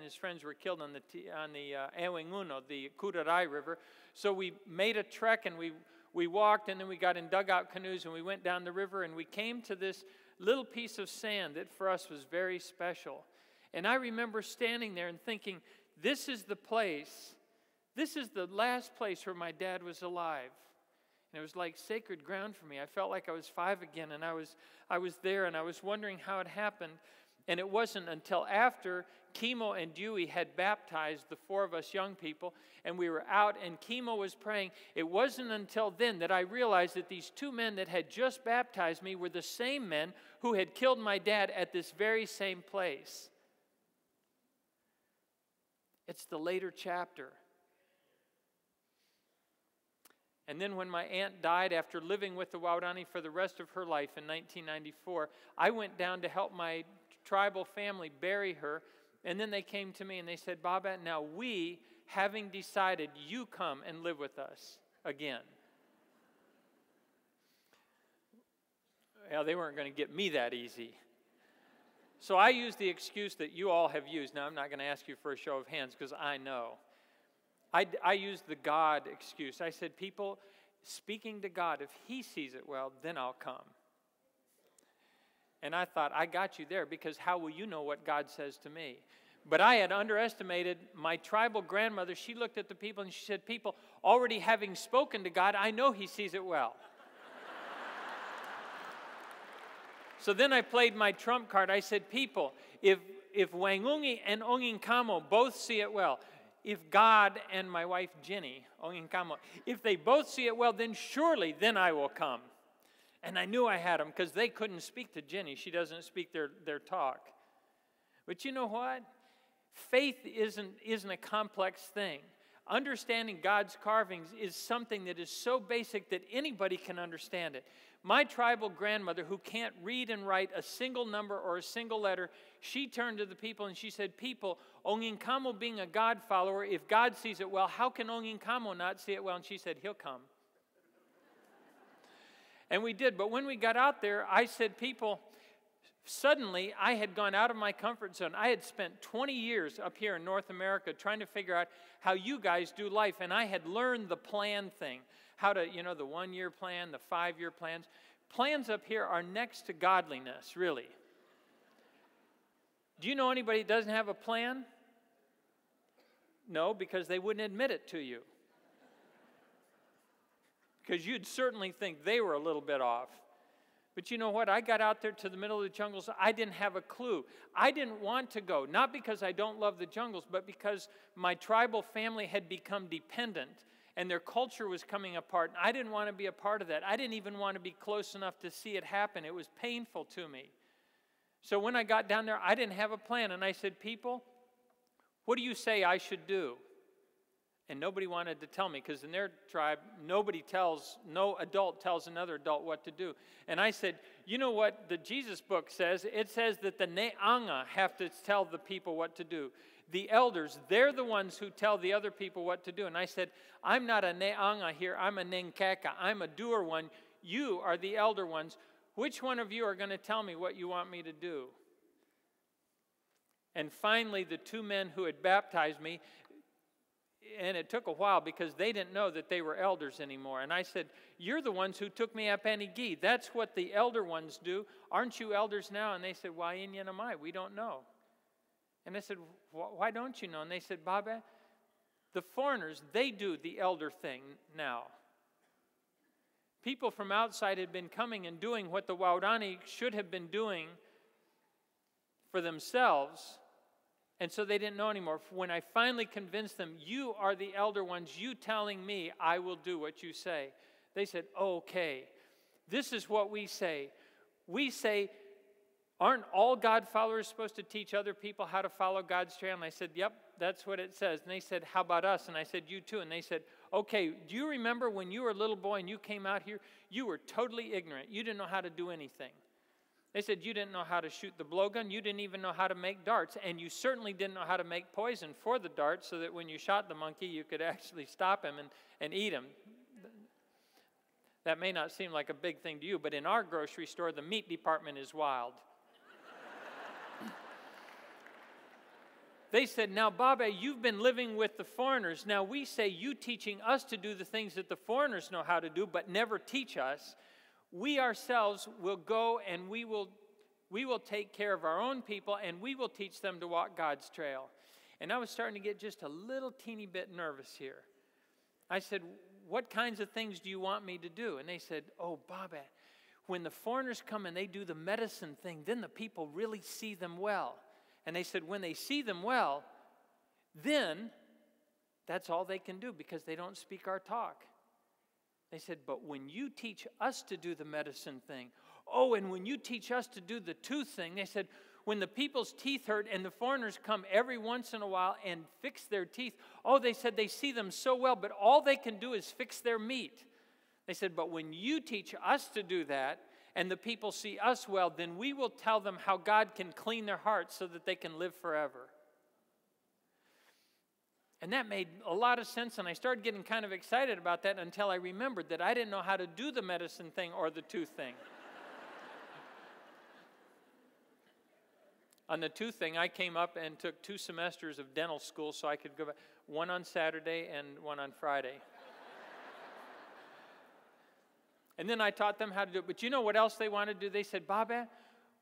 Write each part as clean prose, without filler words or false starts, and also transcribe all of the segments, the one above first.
his friends were killed on the Ewenguno, the Kurarai River. So we made a trek, and we walked, and then we got in dugout canoes, and we went down the river, and we came to this little piece of sand that for us was very special. And I remember standing there and thinking, this is the place, this is the last place where my dad was alive. And it was like sacred ground for me. I felt like I was 5 again, and I was there, and I was wondering how it happened. And it wasn't until after Kimo and Dewey had baptized the 4 of us young people, and we were out, and Kimo was praying. It wasn't until then that I realized that these 2 men that had just baptized me were the same men who had killed my dad at this very same place. It's the later chapter. And then when my aunt died after living with the Waorani for the rest of her life in 1994, I went down to help my tribal family bury her. And then they came to me and they said, Baba, now we, having decided, you come and live with us again. Well, they weren't going to get me that easy. So I used the excuse that you all have used. Now, I'm not going to ask you for a show of hands because I know. I used the God excuse. I said, people, speaking to God, if He sees it well, then I'll come. And I thought, I got you there, because how will you know what God says to me? But I had underestimated my tribal grandmother. She looked at the people and she said, people, already having spoken to God, I know He sees it well. So then I played my trump card. I said, people, if Wangungi and Onginkamo both see it well, if God and my wife Jenny, Onginkamo, if they both see it well, then surely then I will come. And I knew I had them because they couldn't speak to Jenny. She doesn't speak their talk. But you know what? Faith isn't a complex thing. Understanding God's carvings is something that is so basic that anybody can understand it. My tribal grandmother, who can't read and write a single number or a single letter, she turned to the people and she said, people, Onginkamo being a God follower, if God sees it well, how can Onginkamo not see it well? And she said, He'll come. And we did. But when we got out there, I said, people, suddenly I had gone out of my comfort zone. I had spent 20 years up here in North America trying to figure out how you guys do life. And I had learned the plan thing. How to, the 1-year plan, the 5-year plans. Plans up here are next to godliness, really. Do you know anybody that doesn't have a plan? No, because they wouldn't admit it to you. Because you'd certainly think they were a little bit off. But you know what? I got out there to the middle of the jungles. I didn't have a clue. I didn't want to go, not because I don't love the jungles, but because my tribal family had become dependent and their culture was coming apart. And I didn't want to be a part of that. I didn't even want to be close enough to see it happen. It was painful to me. So when I got down there, I didn't have a plan. And I said, people, what do you say I should do? And nobody wanted to tell me, because in their tribe, no adult tells another adult what to do. And I said, you know what the Jesus book says? It says that the Ne'anga have to tell the people what to do. The elders, they're the ones who tell the other people what to do. And I said, I'm not a Ne'anga here, I'm a Nenkaka. I'm a doer one. You are the elder ones. Which one of you are going to tell me what you want me to do? And finally, the 2 men who had baptized me, and it took a while because they didn't know that they were elders anymore. And I said, you're the ones who took me up Anigi. That's what the elder ones do. Aren't you elders now? And they said, why Inyanamai? We don't know. And I said, why don't you know? And they said, Baba, the foreigners, they do the elder thing now. People from outside had been coming and doing what the Waorani should have been doing for themselves. And so they didn't know anymore. When I finally convinced them, you are the elder ones, you telling me I will do what you say. They said, okay, this is what we say. We say, aren't all God followers supposed to teach other people how to follow God's trail? And I said, yep, that's what it says. And they said, how about us? And I said, you too. And they said, okay, do you remember when you were a little boy and you came out here? You were totally ignorant. You didn't know how to do anything. They said, you didn't know how to shoot the blowgun. You didn't even know how to make darts. And you certainly didn't know how to make poison for the darts so that when you shot the monkey, you could actually stop him and eat him. That may not seem like a big thing to you, but in our grocery store, the meat department is wild. They said, now, Baba, you've been living with the foreigners. Now, we say you teaching us to do the things that the foreigners know how to do, but never teach us. We ourselves will go and we will take care of our own people, and we will teach them to walk God's trail. And I was starting to get just a little teeny bit nervous here. I said, what kinds of things do you want me to do? And they said, oh, Baba, when the foreigners come and they do the medicine thing, then the people really see them well. And they said, when they see them well, then that's all they can do because they don't speak our talk. They said, but when you teach us to do the medicine thing, oh, and when you teach us to do the tooth thing, they said, when the people's teeth hurt and the foreigners come every once in a while and fix their teeth, oh, they said they see them so well, but all they can do is fix their meat. They said, but when you teach us to do that, and the people see us well, then we will tell them how God can clean their hearts so that they can live forever. And that made a lot of sense, and I started getting kind of excited about that until I remembered that I didn't know how to do the medicine thing or the tooth thing. On the tooth thing, I came up and took 2 semesters of dental school so I could go back, one on Saturday and one on Friday. And then I taught them how to do it. But you know what else they wanted to do? They said, Baba,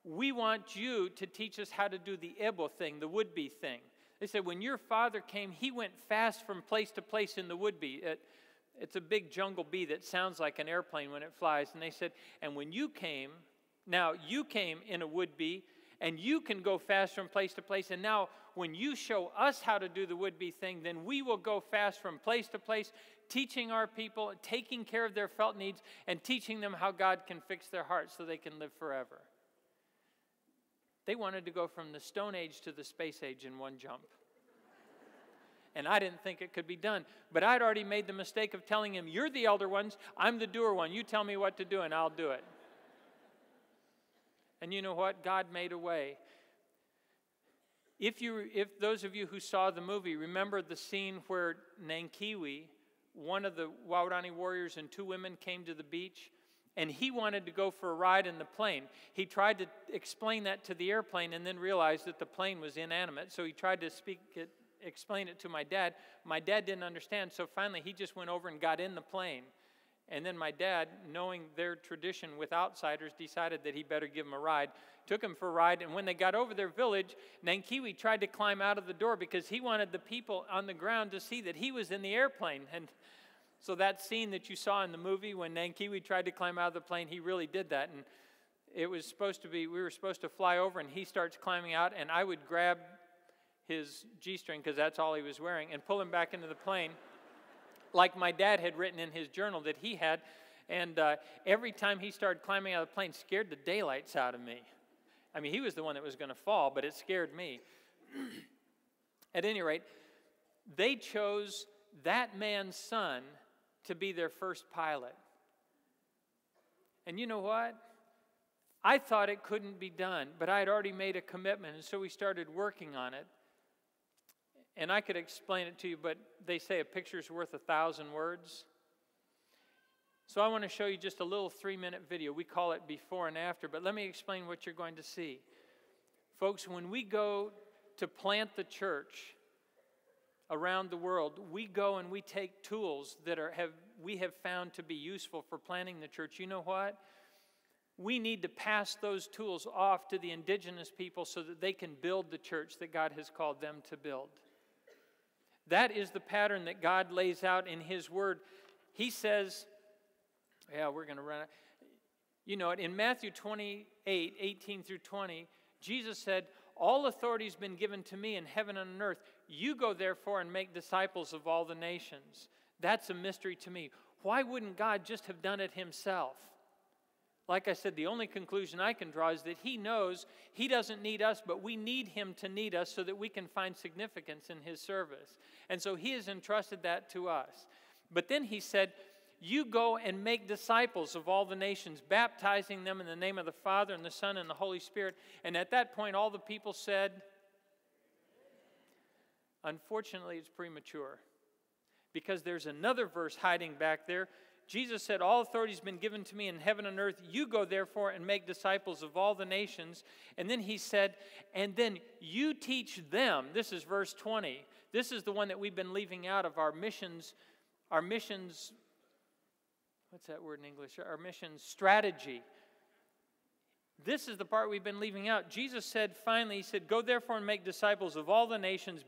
we want you to teach us how to do the Ebo thing, the would-be thing. They said, when your father came, he went fast from place to place in the would-be. It's a big jungle bee that sounds like an airplane when it flies. And they said, and when you came, now you came in a would-be, and you can go fast from place to place. And now when you show us how to do the would-be thing, then we will go fast from place to place, teaching our people, taking care of their felt needs, and teaching them how God can fix their hearts so they can live forever. They wanted to go from the Stone Age to the Space Age in one jump. And I didn't think it could be done. But I'd already made the mistake of telling him, you're the elder ones, I'm the doer one. You tell me what to do and I'll do it. And you know what? God made a way. If those of you who saw the movie remember the scene where Nankiwi, one of the Waorani warriors, and 2 women came to the beach, and he wanted to go for a ride in the plane. He tried to explain that to the airplane and then realized that the plane was inanimate, so he tried to explain it to my dad. My dad didn't understand, so finally he just went over and got in the plane. And then my dad, knowing their tradition with outsiders, decided that he better give him a ride. Took him for a ride, and when they got over their village, Nankiwi tried to climb out of the door because he wanted the people on the ground to see that he was in the airplane. And so that scene that you saw in the movie when Nankiwi tried to climb out of the plane, he really did that. And it was supposed to be, we were supposed to fly over, and he starts climbing out, and I would grab his G-string, because that's all he was wearing, and pull him back into the plane, like my dad had written in his journal that he had. And every time he started climbing out of the plane, scared the daylights out of me. I mean, he was the one that was going to fall, but it scared me. At any rate, they chose that man's son to be their first pilot. And you know what? I thought it couldn't be done, but I had already made a commitment, and so we started working on it. And I could explain it to you, but they say a picture's worth 1,000 words. So I want to show you just a little 3-minute video. We call it before and after, but let me explain what you're going to see. Folks, when we go to plant the church around the world, we go and we take tools that we have found to be useful for planting the church. You know what? We need to pass those tools off to the indigenous people so that they can build the church that God has called them to build. That is the pattern that God lays out in His Word. He says, yeah, we're going to run it. You know it. In Matthew 28, 18 through 20, Jesus said, all authority has been given to me in heaven and on earth. You go therefore and make disciples of all the nations. That's a mystery to me. Why wouldn't God just have done it Himself? Like I said, the only conclusion I can draw is that He knows He doesn't need us, but we need Him to need us so that we can find significance in His service. And so He has entrusted that to us. But then He said, you go and make disciples of all the nations, baptizing them in the name of the Father and the Son and the Holy Spirit. And at that point, all the people said, unfortunately, it's premature. Because there's another verse hiding back there. Jesus said, all authority has been given to me in heaven and earth. You go therefore and make disciples of all the nations. And then he said, and then you teach them. This is verse 20. This is the one that we've been leaving out of our missions, what's that word in English? Our missions strategy. This is the part we've been leaving out. Jesus said finally, he said, go therefore and make disciples of all the nations,